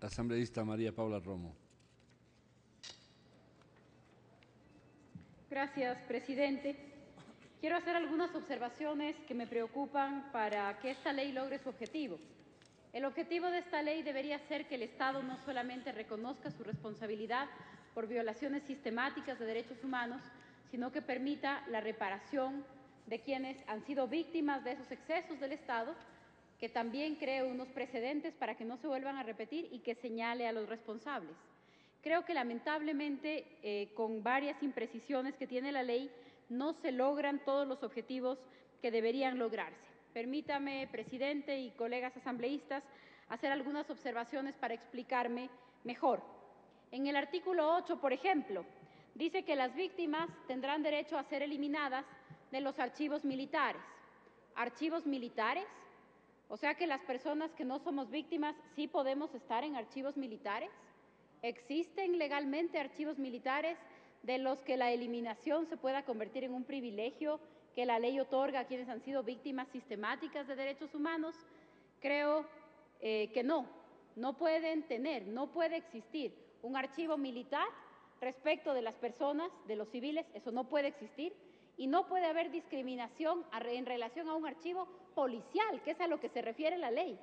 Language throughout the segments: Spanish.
Asambleísta María Paula Romo. Gracias, presidente. Quiero hacer algunas observaciones que me preocupan para que esta ley logre su objetivo. El objetivo de esta ley debería ser que el Estado no solamente reconozca su responsabilidad por violaciones sistemáticas de derechos humanos, sino que permita la reparación de quienes han sido víctimas de esos excesos del Estado, que también cree unos precedentes para que no se vuelvan a repetir y que señale a los responsables. Creo que lamentablemente con varias imprecisiones que tiene la ley no se logran todos los objetivos que deberían lograrse. Permítame, presidente y colegas asambleístas, hacer algunas observaciones para explicarme mejor. En el artículo 8, por ejemplo, dice que las víctimas tendrán derecho a ser eliminadas de los archivos militares. ¿Archivos militares? O sea que las personas que no somos víctimas sí podemos estar en archivos militares. ¿Existen legalmente archivos militares de los que la eliminación se pueda convertir en un privilegio que la ley otorga a quienes han sido víctimas sistemáticas de derechos humanos? Creo que no pueden tener, no puede existir un archivo militar respecto de las personas, de los civiles, eso no puede existir, y no puede haber discriminación en relación a un archivo policial, que es a lo que se refiere la ley.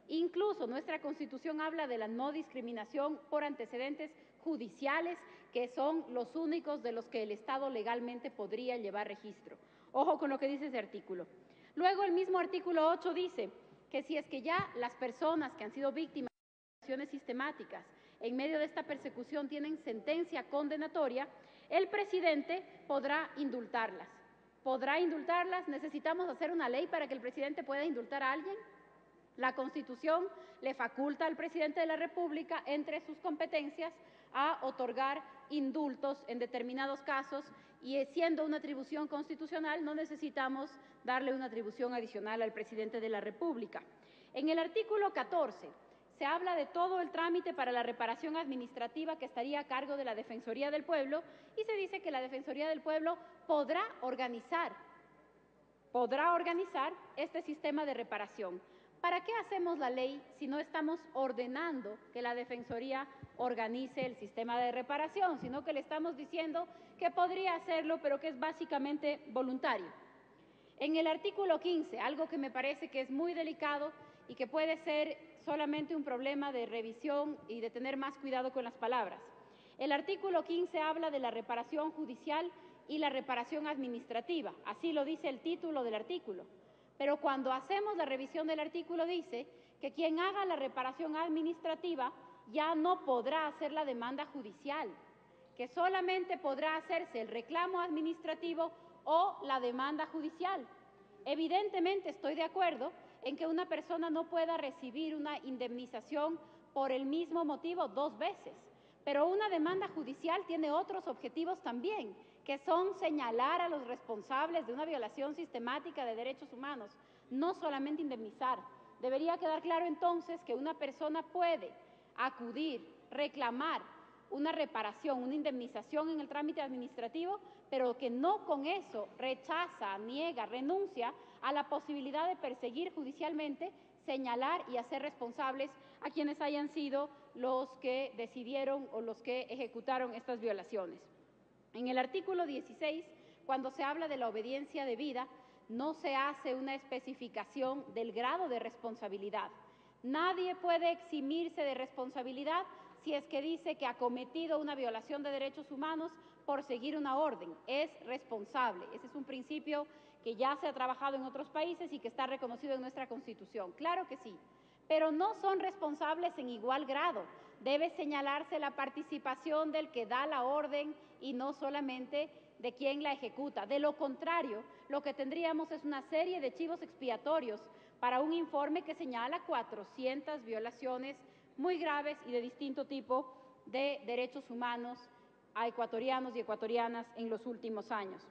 Incluso nuestra Constitución habla de la no discriminación por antecedentes judiciales, que son los únicos de los que el Estado legalmente podría llevar registro. Ojo con lo que dice ese artículo. Luego, el mismo artículo 8 dice que si es que ya las personas que han sido víctimas de violaciones sistemáticas en medio de esta persecución tienen sentencia condenatoria, el presidente podrá indultarlas. ¿Podrá indultarlas? ¿Necesitamos hacer una ley para que el presidente pueda indultar a alguien? La Constitución le faculta al presidente de la República, entre sus competencias, a otorgar indultos en determinados casos, y siendo una atribución constitucional no necesitamos darle una atribución adicional al presidente de la República. En el artículo 14 se habla de todo el trámite para la reparación administrativa que estaría a cargo de la Defensoría del Pueblo, y se dice que la Defensoría del Pueblo podrá organizar este sistema de reparación. ¿Para qué hacemos la ley si no estamos ordenando que la Defensoría organice el sistema de reparación, sino que le estamos diciendo que podría hacerlo, pero que es básicamente voluntario? En el artículo 15, algo que me parece que es muy delicado y que puede ser solamente un problema de revisión y de tener más cuidado con las palabras. El artículo 15 habla de la reparación judicial y la reparación administrativa, así lo dice el título del artículo. Pero cuando hacemos la revisión del artículo dice que quien haga la reparación administrativa ya no podrá hacer la demanda judicial, que solamente podrá hacerse el reclamo administrativo o la demanda judicial. Evidentemente estoy de acuerdo en que una persona no pueda recibir una indemnización por el mismo motivo dos veces, pero una demanda judicial tiene otros objetivos también, que son señalar a los responsables de una violación sistemática de derechos humanos, no solamente indemnizar. Debería quedar claro entonces que una persona puede acudir, reclamar una reparación, una indemnización en el trámite administrativo, pero que no con eso rechaza, niega, renuncia a la posibilidad de perseguir judicialmente, señalar y hacer responsables a quienes hayan sido los que decidieron o los que ejecutaron estas violaciones. En el artículo 16, cuando se habla de la obediencia debida, no se hace una especificación del grado de responsabilidad. Nadie puede eximirse de responsabilidad si es que dice que ha cometido una violación de derechos humanos por seguir una orden. Es responsable. Ese es un principio que ya se ha trabajado en otros países y que está reconocido en nuestra Constitución. Claro que sí, pero no son responsables en igual grado. Debe señalarse la participación del que da la orden y no solamente de quien la ejecuta. De lo contrario, lo que tendríamos es una serie de chivos expiatorios para un informe que señala 400 violaciones muy graves y de distinto tipo de derechos humanos a ecuatorianos y ecuatorianas en los últimos años.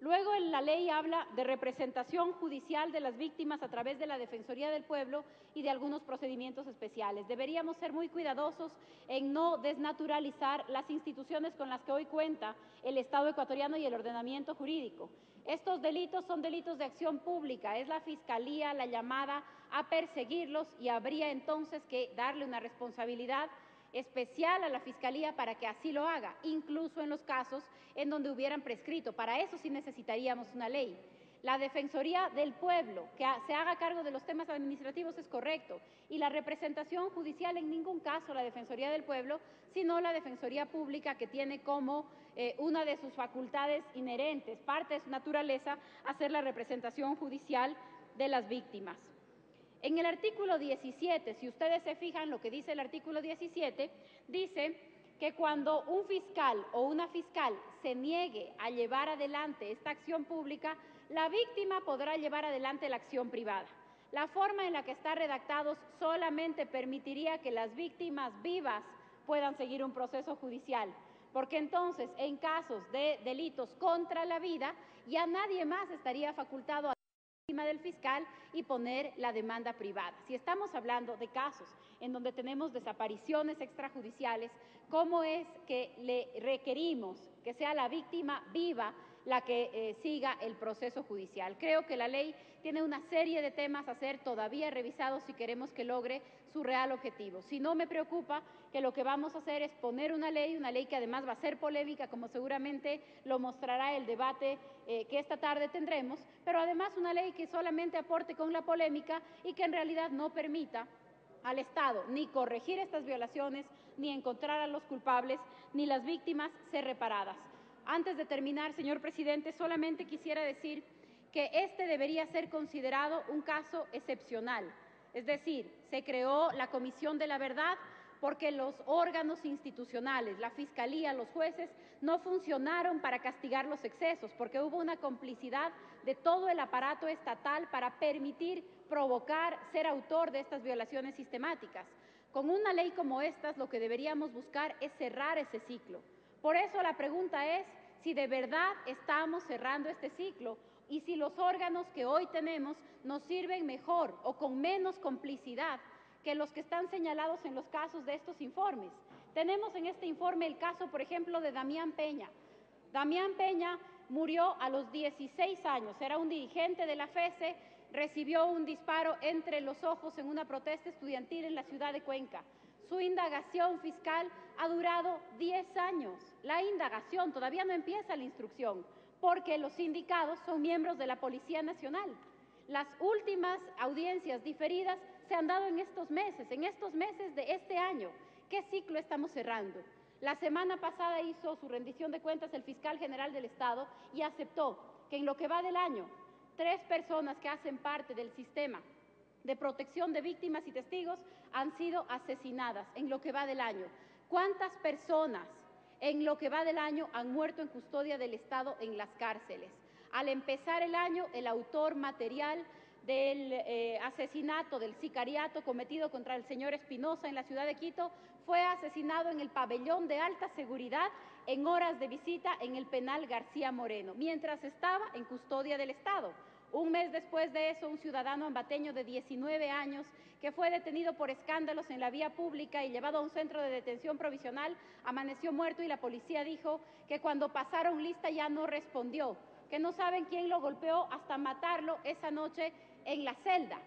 Luego la ley habla de representación judicial de las víctimas a través de la Defensoría del Pueblo y de algunos procedimientos especiales. Deberíamos ser muy cuidadosos en no desnaturalizar las instituciones con las que hoy cuenta el Estado ecuatoriano y el ordenamiento jurídico. Estos delitos son delitos de acción pública, es la Fiscalía la llamada a perseguirlos y habría entonces que darle una responsabilidad especial a la Fiscalía para que así lo haga, incluso en los casos en donde hubieran prescrito. Para eso sí necesitaríamos una ley. La Defensoría del Pueblo, que se haga cargo de los temas administrativos, es correcto, y la representación judicial en ningún caso la Defensoría del Pueblo, sino la Defensoría Pública, que tiene como una de sus facultades inherentes, parte de su naturaleza, hacer la representación judicial de las víctimas. En el artículo 17, si ustedes se fijan lo que dice el artículo 17, dice que cuando un fiscal o una fiscal se niegue a llevar adelante esta acción pública, la víctima podrá llevar adelante la acción privada. La forma en la que está redactado solamente permitiría que las víctimas vivas puedan seguir un proceso judicial, porque entonces en casos de delitos contra la vida ya nadie más estaría facultado a del fiscal y poner la demanda privada. Si estamos hablando de casos en donde tenemos desapariciones extrajudiciales, ¿cómo es que le requerimos que sea la víctima viva la que siga el proceso judicial? Creo que la ley tiene una serie de temas a ser todavía revisados si queremos que logre su real objetivo. Si no, me preocupa que lo que vamos a hacer es poner una ley que además va a ser polémica, como seguramente lo mostrará el debate que esta tarde tendremos, pero además una ley que solamente aporte con la polémica y que en realidad no permita al Estado ni corregir estas violaciones, ni encontrar a los culpables, ni las víctimas ser reparadas. Antes de terminar, señor presidente, solamente quisiera decir que este debería ser considerado un caso excepcional. Es decir, se creó la Comisión de la Verdad porque los órganos institucionales, la Fiscalía, los jueces, no funcionaron para castigar los excesos, porque hubo una complicidad de todo el aparato estatal para permitir, provocar, ser autor de estas violaciones sistemáticas. Con una ley como esta, lo que deberíamos buscar es cerrar ese ciclo. Por eso la pregunta es si de verdad estamos cerrando este ciclo y si los órganos que hoy tenemos nos sirven mejor o con menos complicidad que los que están señalados en los casos de estos informes. Tenemos en este informe el caso, por ejemplo, de Damián Peña. Damián Peña murió a los 16 años, era un dirigente de la FESE, recibió un disparo entre los ojos en una protesta estudiantil en la ciudad de Cuenca. Su indagación fiscal ha durado 10 años. La indagación, todavía no empieza la instrucción, porque los sindicados son miembros de la Policía Nacional. Las últimas audiencias diferidas se han dado en estos meses de este año. ¿Qué ciclo estamos cerrando? La semana pasada hizo su rendición de cuentas el fiscal general del Estado y aceptó que en lo que va del año, 3 personas que hacen parte del sistema de protección de víctimas y testigos han sido asesinadas en lo que va del año. ¿Cuántas personas en lo que va del año han muerto en custodia del Estado en las cárceles? Al empezar el año, el autor material del asesinato, del sicariato cometido contra el señor Espinosa en la ciudad de Quito, fue asesinado en el pabellón de alta seguridad en horas de visita en el penal García Moreno, mientras estaba en custodia del Estado. Un mes después de eso, un ciudadano ambateño de 19 años que fue detenido por escándalos en la vía pública y llevado a un centro de detención provisional, amaneció muerto y la policía dijo que cuando pasaron lista ya no respondió, que no saben quién lo golpeó hasta matarlo esa noche en la celda.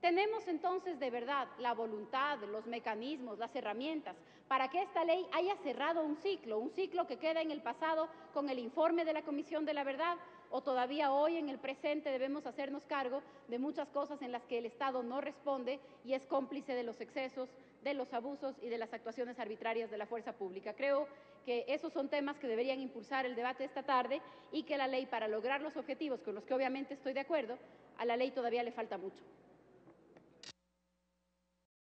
Tenemos entonces de verdad la voluntad, los mecanismos, las herramientas para que esta ley haya cerrado un ciclo que queda en el pasado con el informe de la Comisión de la Verdad, o todavía hoy en el presente debemos hacernos cargo de muchas cosas en las que el Estado no responde y es cómplice de los excesos, de los abusos y de las actuaciones arbitrarias de la fuerza pública. Creo que esos son temas que deberían impulsar el debate esta tarde y que la ley, para lograr los objetivos con los que obviamente estoy de acuerdo, a la ley todavía le falta mucho.